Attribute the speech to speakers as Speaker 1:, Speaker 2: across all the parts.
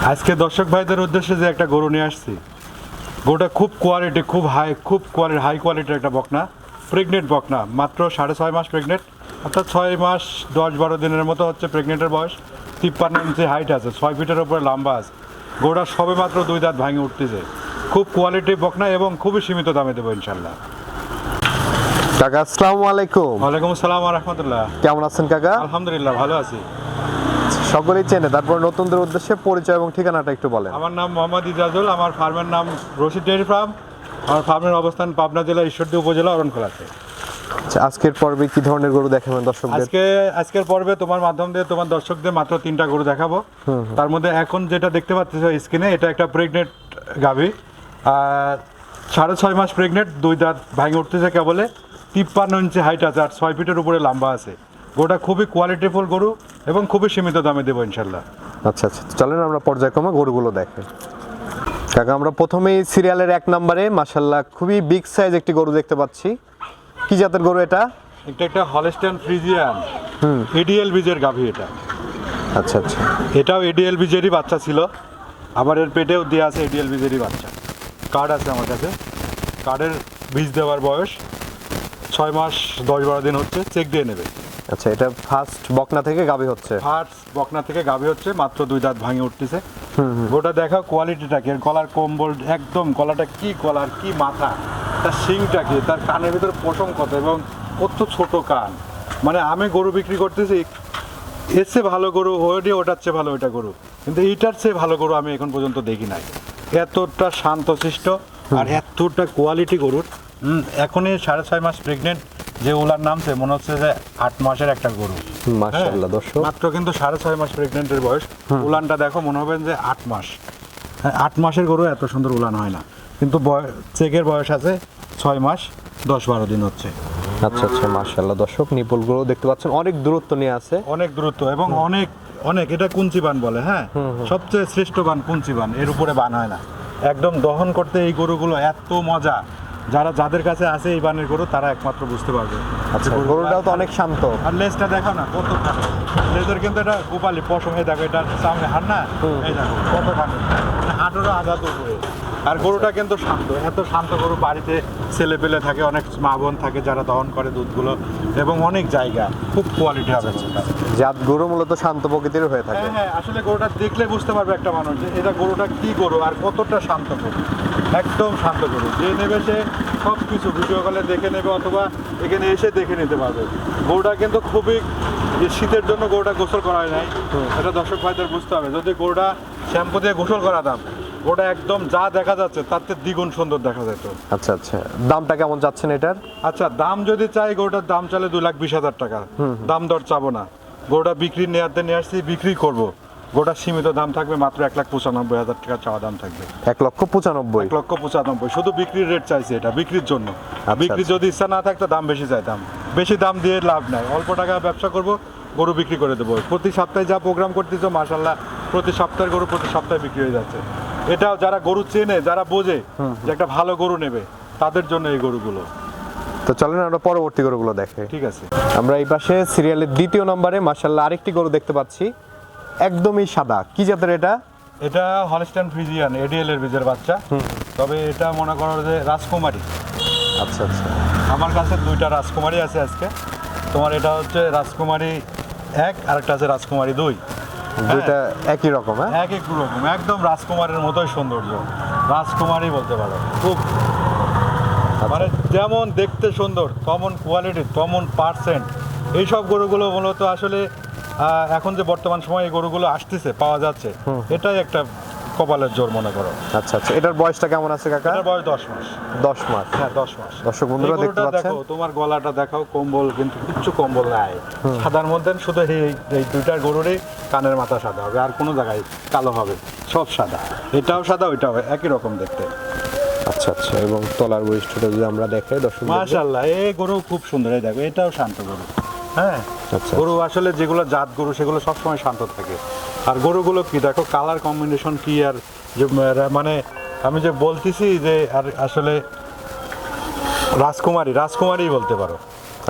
Speaker 1: আজকে দর্শক ভাইদের উদ্দেশ্যে যে একটা গরু নিয়ে আসছি, গরুটা খুব কোয়ালিটি, খুব হাই কোয়ালিটির একটা বকনা, প্রেগনেন্ট বকনা, মাত্র 6.5 মাস প্রেগনেন্ট, অর্থাৎ 6 মাস 10-12 দিনের মতো হচ্ছে প্রেগনেন্টের বয়স। 53 ইঞ্চি হাইট আছে, 6 ফিটের উপরে লম্বা আছে। গরুটা সবে মাত্র 2 দাঁত ভাঙে উঠতেছে। খুব কোয়ালিটি বকনা এবং খুবই সীমিত দামে দেবো ইনশাল্লাহ।
Speaker 2: কাকা আসসালামু আলাইকুম।
Speaker 1: ওয়ালাইকুম আসসালাম ওয়া রাহমাতুল্লাহ।
Speaker 2: কেমন আছেন কাকা?
Speaker 1: আলহামদুলিল্লাহ, ভালো আছি।
Speaker 2: সকলেই চেনে, তারপর নতুনদের উদ্দেশ্যে পরিচয় এবং ঠিকানাটা একটু বলেন।
Speaker 1: আমার নাম মোহাম্মদ ইজাজুল, আমার ফার্মের নাম রশিদ ডেয়ারি ফার্ম। আমার ফার্মের অবস্থান পাবনা জেলা ঈশ্বরদী উপজেলা অরণখোলাতে।
Speaker 2: আচ্ছা, আজকের পর্বে কি ধরনের গরু দেখাবেন দর্শকদের?
Speaker 1: আজকের পর্বে তোমার মাধ্যম দিয়ে তোমার দর্শকদের মাত্র 3টা গরু দেখাবো। তার মধ্যে এখন যেটা দেখতে পাচ্ছ স্ক্রিনে, এটা একটা প্রেগনেন্ট গাভী, 6.5 মাস প্রেগনেন্ট, 2 দাঁত ভাঙে উঠতেছে কেবলে। 53 ইঞ্চি হাইট আছে আর 6 ফিটের উপরে লম্বা আছে। গরুটা খুবই কোয়ালিটিফুল গরু এবং খুবই সীমিত দামে দেবো ইনশাল্লাহ।
Speaker 2: আচ্ছা আচ্ছা, চলেন আমরা পর্যায়ক্রমে গরুগুলো দেখে। কাকা, আমরা প্রথমেই সিরিয়ালের 1 নম্বরে মাশাআল্লাহ খুবই বিগ সাইজ একটি গরু দেখতে পাচ্ছি। কি জাতের গরু এটা?
Speaker 1: একটা হলস্টাইন ফ্রিজিয়ান এডিএল বীজের গাভী এটা।
Speaker 2: আচ্ছা আচ্ছা,
Speaker 1: এটাও এডিএল বীজেরই বাচ্চা ছিল, আবার এর পেটেও দেওয়া আছে এডিএল বীজেরই বাচ্চা। কার্ড আছে আমার কাছে, কার্ডের বীজ দেওয়ার বয়স 6 মাস 10-12 দিন হচ্ছে, চেক দিয়ে নেবে।
Speaker 2: আচ্ছা, এটা ফার্স্ট বকনা থেকে গাভী হচ্ছে?
Speaker 1: ফার্স্ট বকনা থেকে গাভী হচ্ছে, মাত্র 2 দাঁত ভাঙে উঠতেছে। গোটা দেখাও কোয়ালিটিটা কি, গলার কম্বল একদম, গলাটা কি গলার কি মাথা, তার শিংটা কি, তার কানের ভিতরে পশম কত এবং কত ছোট কান। মানে আমি গরু বিক্রি করতেছি, এর চেয়ে ভালো গরু ওইটি, ওটার চেয়ে ভালো ওইটা গরু, কিন্তু এইটার চেয়ে ভালো গরু আমি এখন পর্যন্ত দেখি নাই। এতটা শান্তশিষ্ট আর এতটা কোয়ালিটি গরুর। এখনই 6.5 মাস প্রেগনেন্ট, যে ওলার নামছে মনে হচ্ছে যে 8 মাসের একটা গরু।
Speaker 2: মাশাআল্লাহ দর্শক,
Speaker 1: মাত্র কিন্তু 6.5 মাস প্রেগনেন্টের বয়স। উলানটা দেখো, মনে হবে যে 8 মাস। হ্যাঁ, 8 মাসের গরু এত সুন্দর উলান হয় না, কিন্তু চেকের বয়স আছে 6 মাস 10-12 দিন হচ্ছে।
Speaker 2: আচ্ছা আচ্ছা, মাশাআল্লাহ দর্শক, নিপুলগুলো দেখতে পাচ্ছেন অনেক দূরত্ব নিয়ে আছে,
Speaker 1: অনেক দূরত্ব এবং অনেক অনেক, এটা কুঞ্চি বান বলে। হ্যাঁ, সবচেয়ে শ্রেষ্ঠ বান কুঞ্চি বান, এর উপরে বান হয় না। একদম দহন করতে এই গরুগুলো এত মজা, যাদের কাছে আছে এই বানের গরু তারা একমাত্র বুঝতে পারবে।
Speaker 2: আচ্ছা, গরুটাও তো অনেক শান্ত।
Speaker 1: আর লেজটা দেখো না কত খাটো, লেজের কিন্তু এটা গোপালি পশম, এই দেখো এটা সামনে হাট না, এই দেখো কত খাটো, হাঁটুরও আঘাত উপরে। আর গরুটা কিন্তু শান্ত, এত শান্ত গরু বাড়িতে ছেলে পেলে থাকে, অনেক মা বোন থাকে যারা দহন করে দুধগুলো, এবং অনেক জায়গা, খুব কোয়ালিটি হবে সেটা।
Speaker 2: জাত গরু মূলত শান্ত প্রকৃতির হয়ে থাকে।
Speaker 1: হ্যাঁ হ্যাঁ, আসলে গরুটা দেখলে বুঝতে পারবে একটা মানুষ যে এটা গরুটা কি গরু আর কতটা শান্ত গরু। একদম শান্ত গরু, যে নেবে সে সব কিছু ভিডিও কলে দেখে নেবে অথবা এখানে এসে দেখে নিতে পারবে। গরুটা কিন্তু খুবই, শীতের জন্য গরুটা গোসল করা হয় নাই, এটা দর্শক ভাইদের বুঝতে হবে। যদি গরুটা শ্যাম্পু দিয়ে গোসল করাতাম, গরুটা একদম যা দেখা যাচ্ছে তার থেকে দ্বিগুণ সুন্দর দেখা যেত।
Speaker 2: আচ্ছা আচ্ছা, দামটা কেমন যাচ্ছেন এটার?
Speaker 1: আচ্ছা, দাম যদি চাই, গরুটার দাম চালে 2,20,000 টাকা। দাম দর চাবো না, গরুটা বিক্রি নেওয়াতে নিয়ে আসছি, বিক্রি করবো। গোটা সীমিত দাম থাকবে, মাত্র 1,95,000 টাকা চাওয়া দাম থাকবে।
Speaker 2: 1,95,000?
Speaker 1: 1,95,000 শুধু বিক্রির রেট চাইছে, এটা বিক্রির জন্য। বিক্রি
Speaker 2: আচ্ছা।
Speaker 1: যদি ইচ্ছা না থাকতো দাম বেশি চাইতাম, বেশি দাম দিয়ে লাভ নাই। অল্প টাকা ব্যবসা করব, গরু বিক্রি করে দেবো। প্রতি সপ্তাহে যা প্রোগ্রাম করতেছো মাশাআল্লাহ, প্রতি সপ্তাহের গরু প্রতি সপ্তাহে বিক্রি হয়ে যাচ্ছে। এটাও যারা গরু চেনে, যারা বোঝে যে একটা ভালো গরু নেবে, তাদের জন্য এই গরুগুলো।
Speaker 2: তো চলেন আমরা পরবর্তী গরুগুলো দেখে।
Speaker 1: ঠিক আছে,
Speaker 2: আমরা এই পাশে সিরিয়ালের 2য় নম্বরে মাশাআল্লাহ আরেকটি গরু দেখতে পাচ্ছি, একদমই সাদা। কি জাতের এটা?
Speaker 1: এটা হলস্টাইন ফ্রিজিয়ান এডিএল এর বীজের বাচ্চা, তবে এটা মনে করো যে রাজকুমারী।
Speaker 2: আচ্ছা আচ্ছা,
Speaker 1: আমার কাছে 2টা রাজকুমারী আছে আজকে। তোমার এটা হচ্ছে রাজকুমারী 1, আরেকটা আছে রাজকুমারী 2।
Speaker 2: দুইটা একই রকম? হ্যাঁ,
Speaker 1: এক এক রকম, একদম রাজকুমারের মতোই সৌন্দর্য, রাজকুমারী বলতে পারো। খুব মানে যেমন দেখতে সুন্দর, তেমন কোয়ালিটি, তেমন পার্সেন্ট। এইসব গরুগুলো মূলত আসলে এখন যে বর্তমান সময়ে এই গরুগুলো আসতেছে, পাওয়া যাচ্ছে, এটাই একটা কপালের জোর মনে করো।
Speaker 2: আচ্ছা আচ্ছা, এটার বয়সটা কেমন আছে কাকা?
Speaker 1: এটার বয়স 10 মাস।
Speaker 2: 10 মাস?
Speaker 1: হ্যাঁ, 10 মাস।
Speaker 2: দর্শক বন্ধুরা দেখতে পাচ্ছেন,
Speaker 1: দেখো তোমার গলাটা দেখাও, কম্বল কিন্তু কিচ্ছু কম্বল নাই, সাদার মধ্যে। শুধু এই 2টার গরুরই কানের মাথা সাদা হবে, আর কোনো জায়গায় কালো হবে, সব সাদা। এটাও সাদা, ওইটাও একই রকম দেখতে।
Speaker 2: আচ্ছা আচ্ছা, এবং তলার বৈশিষ্ট্যটা যদি আমরা দেখাই দর্শক,
Speaker 1: মাশাআল্লাহ, এই গরু খুব সুন্দর। এই দেখো, এটাও শান্ত গরু। হ্যাঁ,
Speaker 2: আচ্ছা,
Speaker 1: গরু আসলে যেগুলো জাত গরু সেগুলো সবসময় শান্ত থাকে। আর গরুগুলো কি দেখো, কালার কম্বিনেশন কি, আর যে মানে আমি যে বলতেছি যে আর আসলে রাজকুমারী বলতে পারো।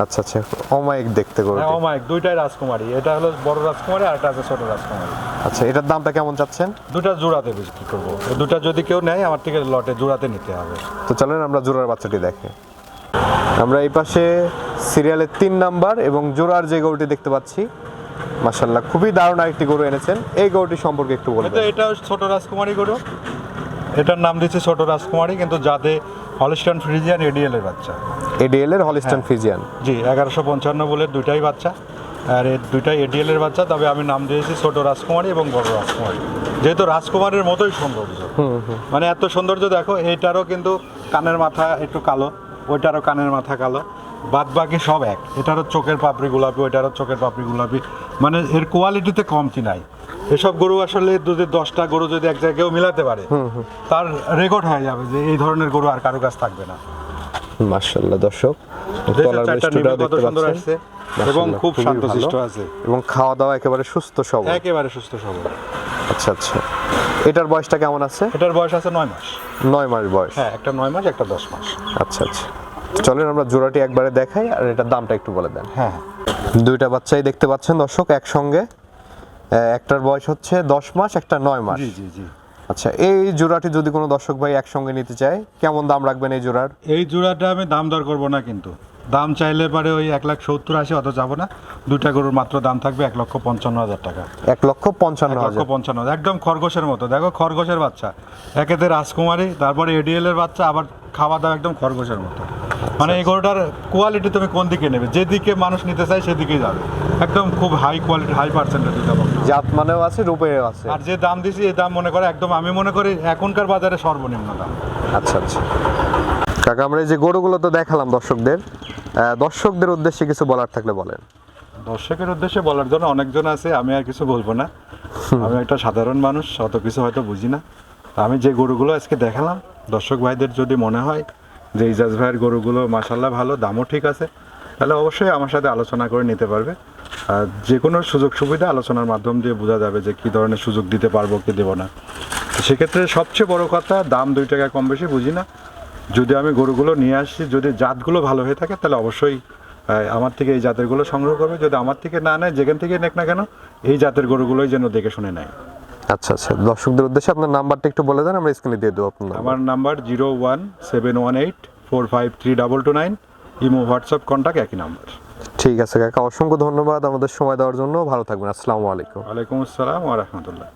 Speaker 2: আচ্ছা আচ্ছা, অমায়িক দেখতে গরু।
Speaker 1: অমায়িক, 2টাই রাজকুমারী। এটা হলো বড় রাজকুমারী, আর একটা আছে ছোট রাজকুমারী।
Speaker 2: আচ্ছা, এটার দামটা কেমন চাচ্ছেন?
Speaker 1: দুটা জোড়াতে বিক্রি করবো, দুটা যদি কেউ নেয় আমার থেকে লটে জোড়াতে নিতে হবে।
Speaker 2: তো চলেন আমরা জোড়ার বাচ্চাটি দেখে। আমরা এই পাশে সিরিয়ালের 3 নাম্বার এবং জোড়ার যে গরুটি দেখতে পাচ্ছি, মাশাআল্লাহ খুবই দারুণ আরেকটি গরু এনেছেন। এই গরুটি সম্পর্কে একটু বলবেন।
Speaker 1: এটা ছোট রাজকুমারী গরু, এটার নাম দিচ্ছে ছোট রাজকুমারী, কিন্তু যাতে হলিস্টাইন ফ্রিজিয়ান এডিএল এর বাচ্চা।
Speaker 2: এডিএল এর হলিস্টাইন ফ্রিজিয়ান,
Speaker 1: জি 1155 বলে দুইটাই বাচ্চা, আর এই দুইটাই এডিএল এর বাচ্চা। তবে আমি নাম দিয়েছি ছোট রাজকুমারী এবং বড় রাজকুমারী, যেহেতু রাজকুমারীর মতোই সৌন্দর্য। মানে এত সৌন্দর্য দেখো, এইটারও কিন্তু কানের মাথা একটু কালো, ওইটারও কানের মাথা কালো, বাদ বাকি সব এক। এটারও চোখের পাপড়ি গোলাপি, ওইটারও চোখের পাপড়ি গোলাপি, মানে এর কোয়ালিটিতে কমতি নাই। এসব গরু আসলে যদি 10টা গরু যদি এক জায়গায় মিলাতে পারে, তার রেকর্ড হয়ে যাবে যে এই ধরনের গরু আর কারো কাছে থাকবে না।
Speaker 2: মাশাআল্লাহ দর্শক,
Speaker 1: দেখতে সুন্দর আসছে এবং খুব শান্তশিষ্ট আছে,
Speaker 2: এবং খাওয়া দাওয়া একেবারে সুস্থ সবল।
Speaker 1: একেবারে সুস্থ সবল।
Speaker 2: আচ্ছা আচ্ছা, এটার বয়সটা কেমন আছে?
Speaker 1: এটার বয়স আছে 9 মাস।
Speaker 2: 9 মাস বয়স?
Speaker 1: হ্যাঁ, একটা 9 মাস, একটা 10 মাস।
Speaker 2: আচ্ছা আচ্ছা, চলেন আমরা জোড়াটি একবারে দেখাই, আর এটার দামটা একটু বলে দেন।
Speaker 1: হ্যাঁ,
Speaker 2: দুইটা বাচ্চাই দেখতে পাচ্ছেন দর্শক একসঙ্গে, একটার বয়স হচ্ছে 10 মাস, একটা 9 মাস।
Speaker 1: জি জি জি।
Speaker 2: আচ্ছা, এই জোড়াটি যদি কোনো দর্শক ভাই একসঙ্গে নিতে চায়, কেমন দাম রাখবেন এই জোড়ার?
Speaker 1: এই জোড়াটা আমি দাম দর করবো না, কিন্তু দাম চাইলে পারে ওই 1,70,80 অত যাবো না। দুইটা গরুর মাত্র দাম থাকবে 1,55,000 টাকা।
Speaker 2: 1,55,000?
Speaker 1: 1,55,000, একদম খরগোশের মতো। দেখো খরগোশের বাচ্চা, একেতে রাজকুমারী, তারপরে এডিএল এর বাচ্চা, আবার খাওয়া দাওয়া একদম খরগোশের মতো। মানে এই গরুটার কোয়ালিটি তুমি কোন দিকে নেবে, যেদিকে মানুষ নিতে চায় সেদিকেই যাবে। একদম খুব হাই কোয়ালিটি, হাই পার্সেন্টেজ দিতে পারবো।
Speaker 2: জাত মানেও আছে, রূপেও আছে।
Speaker 1: আর যে দাম দিছি এই দাম মনে করে একদম, আমি মনে করি এখনকার বাজারে সর্বনিম্ন দাম।
Speaker 2: আচ্ছা আচ্ছা কাকা, আমরা এই যে গরুগুলো তো দেখালাম দর্শকদের উদ্দেশ্যে কিছু বলার থাকলে বলেন।
Speaker 1: দর্শকের উদ্দেশ্যে বলার জন্য অনেকজন আছে, আমি আর কিছু বলবো না। আমি একটা সাধারণ মানুষ, অত কিছু হয়তো বুঝি না। আমি যে গরুগুলো আজকে দেখালাম, দর্শক ভাইদের যদি মনে হয় যে ইজাজ ভাইয়ের গরুগুলো মাশাআল্লাহ ভালো, দামও ঠিক আছে, তাহলে অবশ্যই আমার সাথে আলোচনা করে নিতে পারবে। আর যে কোনো সুযোগ সুবিধা আলোচনার মাধ্যম দিয়ে বোঝা যাবে যে কী ধরনের সুযোগ দিতে পারবো কি দেবো না। তো সেক্ষেত্রে সবচেয়ে বড় কথা, দাম 2 টাকা কম বেশি বুঝি না। যদি আমি গরুগুলো নিয়ে আসছি, যদি জাতগুলো ভালো হয়ে থাকে, তাহলে অবশ্যই আমার থেকে এই জাতের গুলো সংগ্রহ করবে। যদি আমার থেকে না নেয়, যেখান থেকে নেক না কেন, এই জাতের গরুগুলোই যেন দেখে শুনে নেয়।
Speaker 2: আচ্ছা আচ্ছা, দর্শকদের উদ্দেশ্যে আপনার নাম্বারটা একটু বলে দেন, আমরা স্ক্রিনে দিয়ে দেবো আপনার।
Speaker 1: আমার নাম্বার 01718453229, ইমো হোয়াটসঅ্যাপ কন্ট্যাক্ট একই নাম্বার।
Speaker 2: ঠিক আছে কাকা, অসংখ্য ধন্যবাদ আমাদের সময় দেওয়ার জন্য। ভালো থাকবেন, আসসালামু আলাইকুম।
Speaker 1: ওয়ালাইকুম আসসালাম ওয়া রাহমাতুল্লাহ।